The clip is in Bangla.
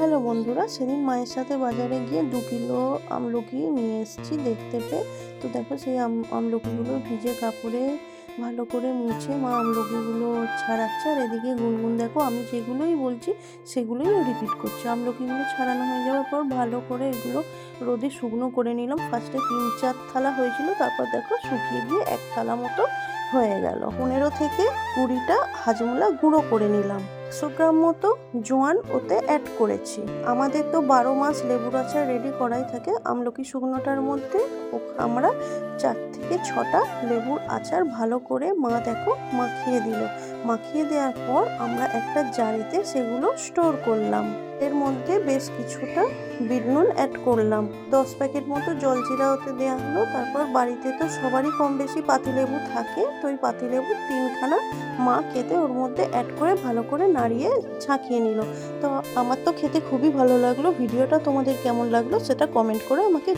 হ্যালো বন্ধুরা, সেদিন মায়ের সাথে বাজারে গিয়ে 2 কিলো আমলকি নিয়ে এসেছি দেখতে পেয়ে। তো দেখো সেই আমলকিগুলো ভিজে কাপড়ে ভালো করে মুছে মা আমলকিগুলো ছাড়াচ্ছে। আর এদিকে গুনগুন দেখো আমি যেগুলোই বলছি সেগুলোই রিপিট করছে। আমলকিগুলো ছাড়ানো হয়ে যাওয়ার পর ভালো করে এগুলো রোদে শুকনো করে নিলাম। ফার্স্টে 3-4 থালা হয়েছিল, তারপর দেখো শুকিয়ে গিয়ে 1 থালা মতো হয়ে গেল। 15 থেকে 20টা হাজমোলা গুঁড়ো করে নিলাম। 100 গ্রাম মতো জোয়ান ওতে অ্যাড করেছি। আমাদের তো 12 মাস লেবুর আচার রেডি করাই থাকে। আমলকি শুকনোটার মধ্যে আমরা 4 থেকে 6টা লেবুর আচার ভালো করে মা দেখো মাখিয়ে দিল। মাখিয়ে দেওয়ার পর আমরা একটা জারিতে সেগুলো স্টোর করলাম। এর মধ্যে বেশ কিছুটা বিট নুন অ্যাড করলাম। 10 প্যাকেট মতো জলজিরা ওতে দেওয়া হলো। তারপর বাড়িতে তো সবারই কম বেশি পাতিলেবু থাকে, তো ওই পাতিলেবু 3খানা মা খেতে ওর মধ্যে অ্যাড করে ভালো করে নাড়িয়ে ছাঁকিয়ে নিল। তো আমার তো খেতে খুবই ভালো লাগলো। ভিডিওটা তোমাদের কেমন লাগলো সেটা কমেন্ট করে আমাকে